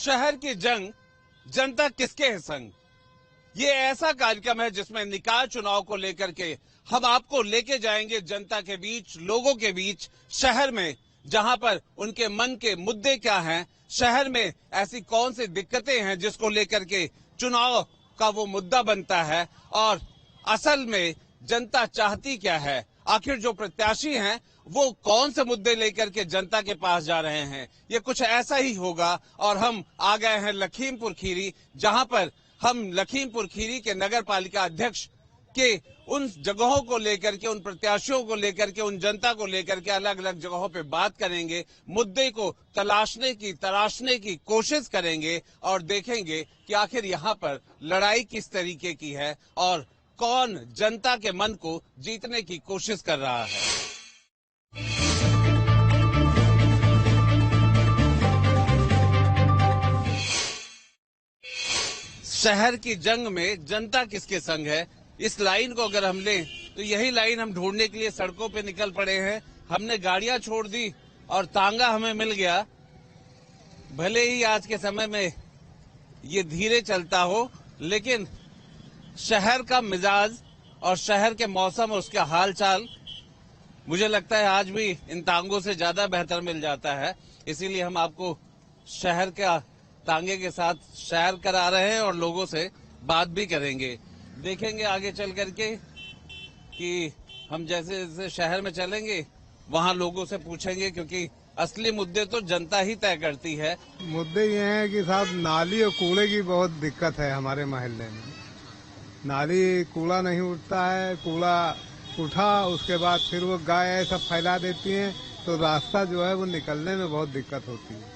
शहर की जंग, जनता किसके है संग। ये ऐसा कार्यक्रम है जिसमें निकाय चुनाव को लेकर के हम आपको लेके जाएंगे जनता के बीच, लोगों के बीच, शहर में, जहां पर उनके मन के मुद्दे क्या हैं, शहर में ऐसी कौन सी दिक्कतें हैं जिसको लेकर के चुनाव का वो मुद्दा बनता है और असल में जनता चाहती क्या है। आखिर जो प्रत्याशी हैं वो कौन से मुद्दे लेकर के जनता के पास जा रहे हैं, ये कुछ ऐसा ही होगा। और हम आ गए हैं लखीमपुर खीरी, जहां पर हम लखीमपुर खीरी के नगर पालिका अध्यक्ष के उन जगहों को लेकर के, उन प्रत्याशियों को लेकर के, उन जनता को लेकर के अलग अलग जगहों पे बात करेंगे, मुद्दे को तराशने की कोशिश करेंगे और देखेंगे कि आखिर यहाँ पर लड़ाई किस तरीके की है और कौन जनता के मन को जीतने की कोशिश कर रहा है। शहर की जंग में जनता किसके संग है, इस लाइन को अगर हम लें तो यही लाइन हम ढूंढने के लिए सड़कों पे निकल पड़े हैं। हमने गाड़ियां छोड़ दी और तांगा हमें मिल गया। भले ही आज के समय में ये धीरे चलता हो, लेकिन शहर का मिजाज और शहर के मौसम और उसके हाल चाल मुझे लगता है आज भी इन तांगों से ज्यादा बेहतर मिल जाता है। इसीलिए हम आपको शहर का तांगे के साथ सैर करा रहे हैं और लोगों से बात भी करेंगे। देखेंगे आगे चल करके कि हम जैसे जैसे शहर में चलेंगे वहां लोगों से पूछेंगे, क्योंकि असली मुद्दे तो जनता ही तय करती है। मुद्दे ये हैं कि साहब नाली और कूड़े की बहुत दिक्कत है हमारे मोहल्ले में। नाली कूड़ा नहीं उठता है, कूड़ा उठा उसके बाद फिर वो गाय सब फैला देती हैं, तो रास्ता जो है वो निकलने में बहुत दिक्कत होती है।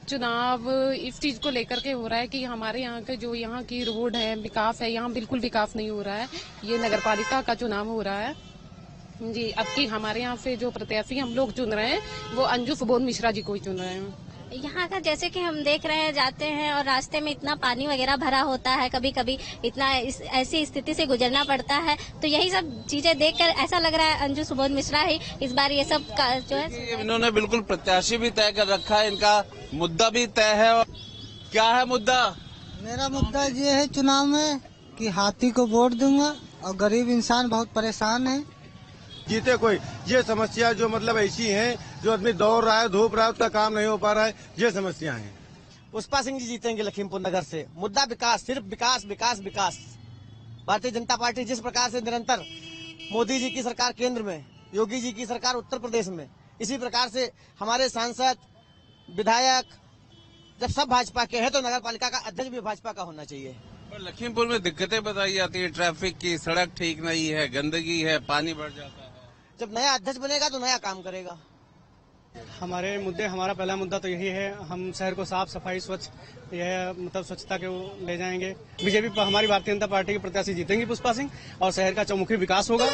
चुनाव इस चीज को लेकर के हो रहा है कि हमारे यहाँ के जो यहाँ की रोड है, विकास है, यहाँ बिल्कुल विकास नहीं हो रहा है। ये नगर पालिका का चुनाव हो रहा है जी। अब की हमारे यहाँ से जो प्रत्याशी हम लोग चुन रहे हैं वो अंजू सुबोध मिश्रा जी को ही चुन रहे हैं। यहाँ का जैसे कि हम देख रहे हैं, जाते हैं और रास्ते में इतना पानी वगैरह भरा होता है, कभी कभी इतना ऐसी स्थिति से गुजरना पड़ता है। तो यही सब चीजें देखकर ऐसा लग रहा है अंजू सुबोध मिश्रा ही इस बार ये सब का जो है। इन्होंने बिल्कुल प्रत्याशी भी तय कर रखा है, इनका मुद्दा भी तय है। और क्या है मुद्दा? मेरा मुद्दा ये है चुनाव में कि हाथी को वोट दूंगा और गरीब इंसान बहुत परेशान है। जीते कोई, ये समस्या जो मतलब ऐसी हैं, जो आदमी दौड़ रहा है, धूप रहा है, उसका काम नहीं हो पा रहा है, ये समस्या है। पुष्पा सिंह जी जीतेंगे लखीमपुर नगर से। मुद्दा विकास, सिर्फ विकास विकास विकास। भारतीय जनता पार्टी जिस प्रकार से निरंतर मोदी जी की सरकार केंद्र में, योगी जी की सरकार उत्तर प्रदेश में, इसी प्रकार से हमारे सांसद, विधायक जब सब भाजपा के हैं तो नगर पालिका का अध्यक्ष भी भाजपा का होना चाहिए। पर लखीमपुर में दिक्कतें बताई जाती है, ट्रैफिक की, सड़क ठीक नहीं है, गंदगी है, पानी बढ़ जाता है। जब नया अध्यक्ष बनेगा तो नया काम करेगा। हमारे मुद्दे, हमारा पहला मुद्दा तो यही है, हम शहर को साफ सफाई स्वच्छ, यह मतलब स्वच्छता के वो ले जाएंगे। बीजेपी हमारी भारतीय जनता पार्टी की प्रत्याशी जीतेंगी पुष्पा सिंह, और शहर का चौमुखी विकास होगा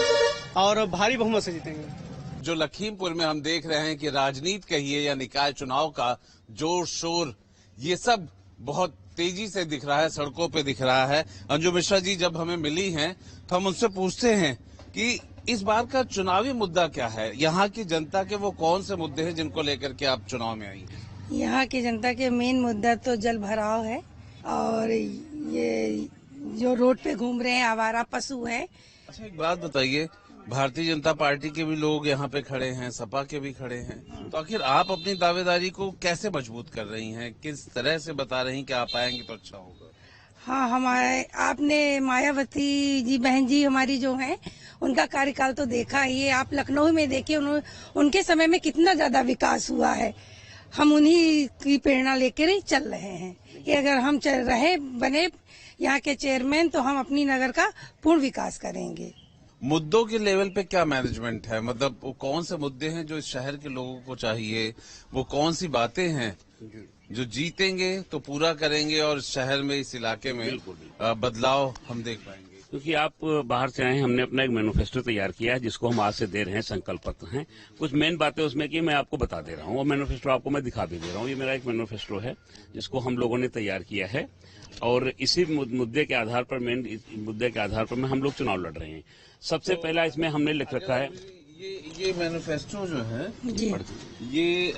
और भारी बहुमत से जीतेंगे। जो लखीमपुर में हम देख रहे हैं कि राजनीति कहिए या निकाय चुनाव का जोर शोर, ये सब बहुत तेजी से दिख रहा है, सड़कों पे दिख रहा है। अंजू मिश्रा जी जब हमें मिली हैं तो हम उनसे पूछते हैं कि इस बार का चुनावी मुद्दा क्या है, यहाँ की जनता के वो कौन से मुद्दे हैं जिनको लेकर के आप चुनाव में आई हैं? यहाँ की जनता के मेन मुद्दा तो जल भराव है और ये जो रोड पे घूम रहे हैं आवारा पशु हैं। अच्छा एक बात बताइए, भारतीय जनता पार्टी के भी लोग यहाँ पे खड़े हैं, सपा के भी खड़े हैं, तो आखिर आप अपनी दावेदारी को कैसे मजबूत कर रही हैं, किस तरह से बता रही हैं कि आप आएंगे तो अच्छा होगा? हाँ, हमारे आपने मायावती जी बहन जी हमारी जो हैं उनका कार्यकाल तो देखा ही है। आप लखनऊ में देखिए उनके समय में कितना ज्यादा विकास हुआ है। हम उन्हीं की प्रेरणा लेकर ही चल रहे हैं कि अगर हम बने यहाँ के चेयरमैन तो हम अपनी नगर का पूर्ण विकास करेंगे। मुद्दों के लेवल पे क्या मैनेजमेंट है, मतलब वो कौन से मुद्दे हैं जो इस शहर के लोगों को चाहिए, वो कौन सी बातें हैं जो जीतेंगे तो पूरा करेंगे और शहर में, इस इलाके में बदलाव हम देख पाएंगे? क्योंकि आप बाहर से आए, हमने अपना एक मैनिफेस्टो तैयार किया है जिसको हम आज से दे रहे हैं, संकल्प पत्र हैं। कुछ मेन बातें उसमें की मैं आपको बता दे रहा हूँ, और मैनिफेस्टो आपको मैं दिखा भी दे रहा हूँ। ये मेरा एक मैनिफेस्टो है जिसको हम लोगों ने तैयार किया है और इसी मुद्दे के आधार पर, मेन मुद्दे के आधार पर हम लोग चुनाव लड़ रहे हैं। सबसे पहला इसमें हमने लिख रखा है, ये मैनिफेस्टो जो है जी ये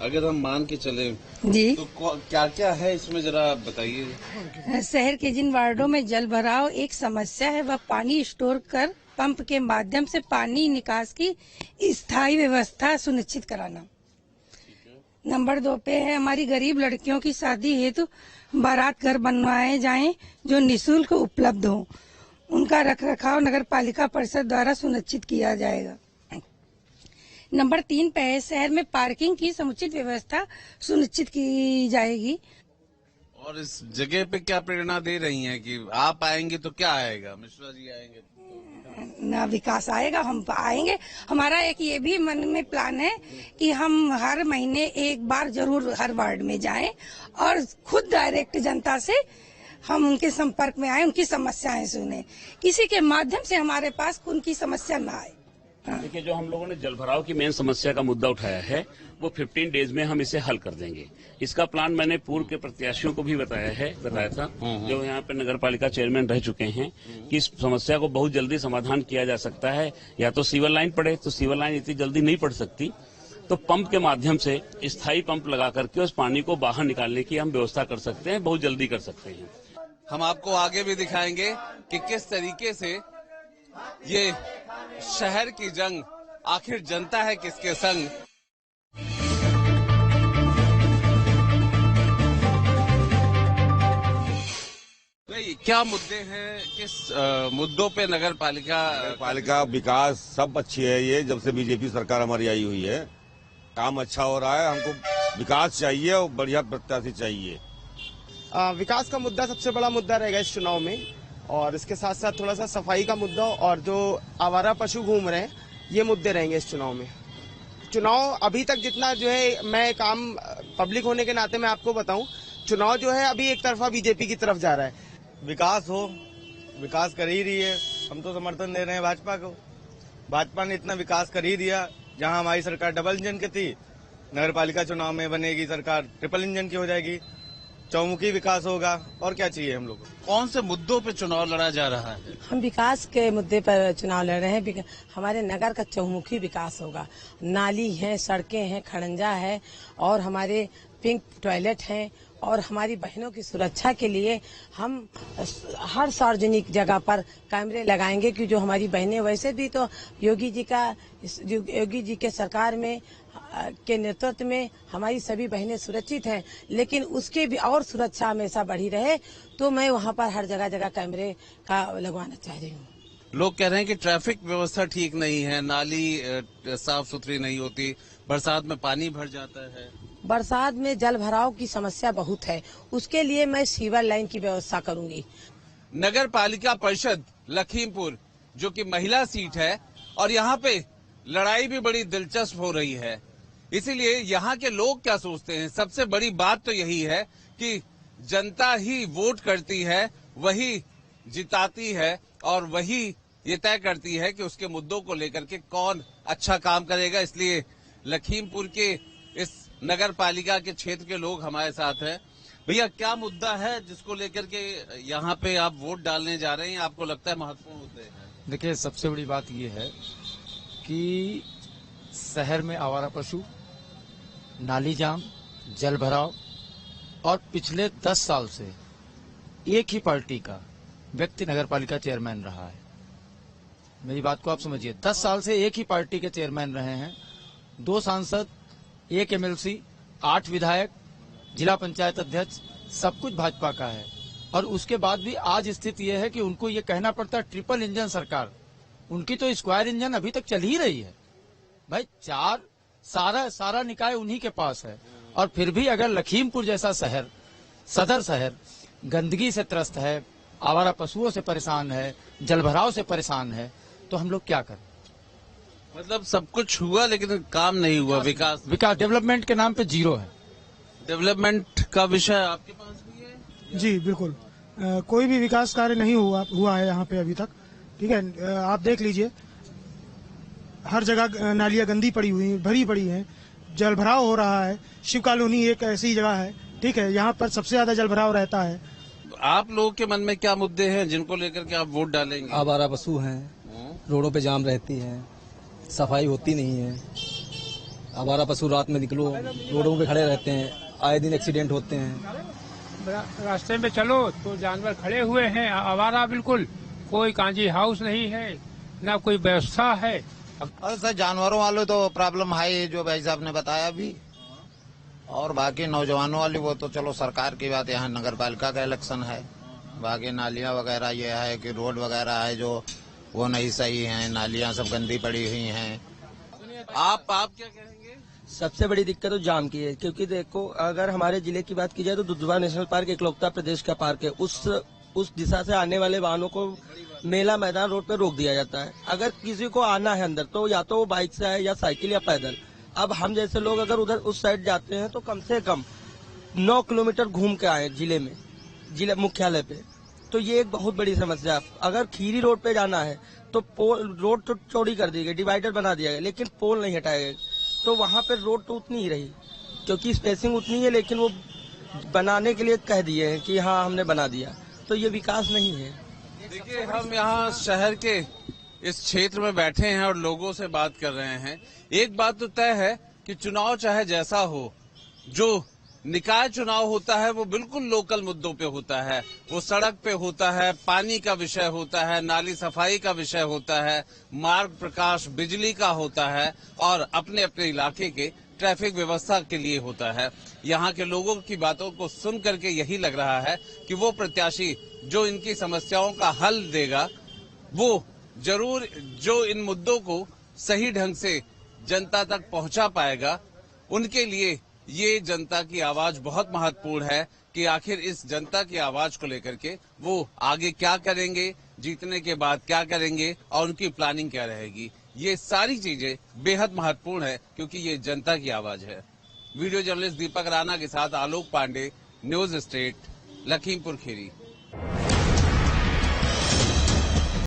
अगर हम मान के चले जी तो क्या क्या है इसमें, जरा बताइए। शहर के जिन वार्डों में जल भराव एक समस्या है, वह पानी स्टोर कर पंप के माध्यम से पानी निकास की स्थायी व्यवस्था सुनिश्चित कराना। नंबर 2 पे है हमारी गरीब लड़कियों की शादी हेतु बारात घर बनवाए जाएं जो निःशुल्क उपलब्ध हो। उनका रखरखाव नगर पालिका परिषद द्वारा सुनिश्चित किया जाएगा। नंबर 3 पे है शहर में पार्किंग की समुचित व्यवस्था सुनिश्चित की जाएगी। और इस जगह पे क्या प्रेरणा दे रही हैं कि आप आएंगे तो क्या आएगा, मिश्रा जी आएंगे ना विकास आएगा, हम आएंगे। हमारा एक ये भी मन में प्लान है कि हम हर महीने एक बार जरूर हर वार्ड में जाएं और खुद डायरेक्ट जनता से हम उनके संपर्क में आए, उनकी समस्याएं सुने, किसी के माध्यम से हमारे पास उनकी समस्या न आए। देखिए, जो हम लोगों ने जलभराव की मेन समस्या का मुद्दा उठाया है वो 15 डेज में हम इसे हल कर देंगे। इसका प्लान मैंने पूर्व के प्रत्याशियों को भी बताया था, जो यहाँ पे नगर पालिका चेयरमैन रह चुके हैं, कि इस समस्या को बहुत जल्दी समाधान किया जा सकता है। या तो सीवर लाइन पड़े, तो सीवर लाइन इतनी जल्दी नहीं पड़ सकती, तो पंप के माध्यम से स्थायी पंप लगा करके उस पानी को बाहर निकालने की हम व्यवस्था कर सकते हैं, बहुत जल्दी कर सकते हैं। हम आपको आगे भी दिखाएंगे कि किस तरीके से ये शहर की जंग आखिर जनता है किसके संग। क्या मुद्दे हैं, किस मुद्दों पे नगर पालिका विकास सब अच्छी है। ये जब से बीजेपी सरकार हमारी आई हुई है काम अच्छा हो रहा है। हमको विकास चाहिए और बढ़िया प्रत्याशी चाहिए। विकास का मुद्दा सबसे बड़ा मुद्दा रहेगा इस चुनाव में, और इसके साथ साथ थोड़ा सा सफाई का मुद्दा और जो आवारा पशु घूम रहे हैं ये मुद्दे रहेंगे इस चुनाव में। चुनाव अभी तक जितना जो है, मैं काम पब्लिक होने के नाते मैं आपको बताऊं, चुनाव जो है अभी एक तरफा बीजेपी की तरफ जा रहा है। विकास हो, विकास कर ही रही है, हम तो समर्थन दे रहे हैं भाजपा को। भाजपा ने इतना विकास कर ही दिया। जहां हमारी सरकार डबल इंजन की थी, नगर पालिका चुनाव में बनेगी सरकार ट्रिपल इंजन की हो जाएगी, चौमुखी विकास होगा। और क्या चाहिए हम लोग को? कौन से मुद्दों पे चुनाव लड़ा जा रहा है? हम विकास के मुद्दे पर चुनाव लड़ रहे हैं। हमारे नगर का चौमुखी विकास होगा। नाली है, सड़कें हैं, खड़ंजा है और हमारे पिंक टॉयलेट हैं, और हमारी बहनों की सुरक्षा के लिए हम हर सार्वजनिक जगह पर कैमरे लगाएंगे कि जो हमारी बहनें, वैसे भी तो योगी जी के सरकार में के नेतृत्व में हमारी सभी बहनें सुरक्षित हैं, लेकिन उसके भी और सुरक्षा हमेशा बढ़ी रहे, तो मैं वहां पर हर जगह जगह कैमरे का लगवाना चाह रही हूँ। लोग कह रहे हैं कि ट्रैफिक व्यवस्था ठीक नहीं है, नाली साफ सुथरी नहीं होती, बरसात में पानी भर जाता है। बरसात में जल भराव की समस्या बहुत है, उसके लिए मैं सीवर लाइन की व्यवस्था करूंगी। नगर पालिका परिषद लखीमपुर जो कि महिला सीट है, और यहाँ पे लड़ाई भी बड़ी दिलचस्प हो रही है। इसीलिए यहाँ के लोग क्या सोचते हैं, सबसे बड़ी बात तो यही है कि जनता ही वोट करती है, वही जिताती है और वही ये तय करती है कि उसके मुद्दों को लेकर के कौन अच्छा काम करेगा। इसलिए लखीमपुर के इस नगर पालिका के क्षेत्र के लोग हमारे साथ हैं। भैया, क्या मुद्दा है जिसको लेकर के यहाँ पे आप वोट डालने जा रहे हैं, आपको लगता है महत्वपूर्ण मुद्दे हैं? देखिए, सबसे बड़ी बात ये है कि शहर में आवारा पशु, नाली जाम, जल भराव, और पिछले 10 साल से एक ही पार्टी का व्यक्ति नगर पालिका चेयरमैन रहा है। मेरी बात को आप समझिए, 10 साल से एक ही पार्टी के चेयरमैन रहे हैं। 2 सांसद, 1 MLC, 8 विधायक, जिला पंचायत अध्यक्ष, सब कुछ भाजपा का है। और उसके बाद भी आज स्थिति यह है कि उनको ये कहना पड़ता है ट्रिपल इंजन सरकार। उनकी तो स्क्वायर इंजन अभी तक चल ही रही है। भाई, सारा निकाय उन्हीं के पास है, और फिर भी अगर लखीमपुर जैसा शहर, सदर शहर गंदगी से त्रस्त है, आवारा पशुओं से परेशान है, जलभराव से परेशान है, तो हम लोग क्या करें? मतलब सब कुछ हुआ लेकिन काम नहीं हुआ। विकास डेवलपमेंट के नाम पे जीरो है। डेवलपमेंट का विषय आपके पास भी है? जी बिल्कुल, कोई भी विकास कार्य नहीं हुआ है यहाँ पे अभी तक। ठीक है, आप देख लीजिए, हर जगह नालियां गंदी पड़ी हुई, भरी पड़ी हैं, जल भराव हो रहा है। शिव कॉलोनी एक ऐसी जगह है, ठीक है, यहाँ पर सबसे ज्यादा जल भराव रहता है। आप लोगों के मन में क्या मुद्दे हैं जिनको लेकर के आप वोट डालेंगे? आवारा पशु हैं, रोडों पे जाम रहती है, सफाई होती नहीं है। आवारा पशु रात में निकलो रोडों पे खड़े रहते हैं, आए दिन एक्सीडेंट होते हैं। रास्ते में चलो तो जानवर खड़े हुए हैं आवारा, बिल्कुल कोई कांजी हाउस नहीं है, ना कोई व्यवस्था है। और सर जानवरों वाले तो प्रॉब्लम है जो भाई साहब ने बताया भी, और बाकी नौजवानों वाली वो तो चलो सरकार की बात, यहाँ नगर पालिका का इलेक्शन है। बाकी नालियां वगैरह ये है कि रोड वगैरह है जो वो नहीं सही है, नालियां सब गंदी पड़ी हुई हैं। आप क्या कहेंगे? सबसे बड़ी दिक्कत तो जाम की है, क्योंकि देखो अगर हमारे जिले की बात की जाए तो दुधवा नेशनल पार्क एकलौता प्रदेश का पार्क है। उस दिशा से आने वाले वाहनों को मेला मैदान रोड पे रोक दिया जाता है। अगर किसी को आना है अंदर तो या तो वो बाइक से आए या साइकिल या पैदल। अब हम जैसे लोग अगर उधर उस साइड जाते हैं तो कम से कम 9 किलोमीटर घूम के आए जिले मुख्यालय पे, तो ये एक बहुत बड़ी समस्या है। अगर खीरी रोड पे जाना है तो रोड तो चौड़ी कर दी गई, डिवाइडर बना दिया गया, लेकिन पोल नहीं हटाया गया, तो वहाँ पे रोड तो उतनी ही रही क्योंकि स्पेसिंग उतनी है, लेकिन वो बनाने के लिए कह दिए हैं कि हाँ हमने बना दिया, तो ये विकास नहीं है। देखिए हम यहाँ शहर के इस क्षेत्र में बैठे हैं और लोगों से बात कर रहे हैं। एक बात तो तय है कि चुनाव चाहे जैसा हो, जो निकाय चुनाव होता है वो बिल्कुल लोकल मुद्दों पे होता है। वो सड़क पे होता है, पानी का विषय होता है, नाली सफाई का विषय होता है, मार्ग प्रकाश बिजली का होता है और अपने अपने इलाके के ट्रैफिक व्यवस्था के लिए होता है। यहाँ के लोगों की बातों को सुन करके यही लग रहा है कि वो प्रत्याशी जो इनकी समस्याओं का हल देगा वो जरूर जो इन मुद्दों को सही ढंग से जनता तक पहुंचा पाएगा। उनके लिए ये जनता की आवाज बहुत महत्वपूर्ण है कि आखिर इस जनता की आवाज को लेकर के वो आगे क्या करेंगे, जीतने के बाद क्या करेंगे और उनकी प्लानिंग क्या रहेगी। ये सारी चीजें बेहद महत्वपूर्ण है क्योंकि ये जनता की आवाज है। वीडियो जर्नलिस्ट दीपक राणा के साथ आलोक पांडे, न्यूज स्टेट, लखीमपुर खीरी।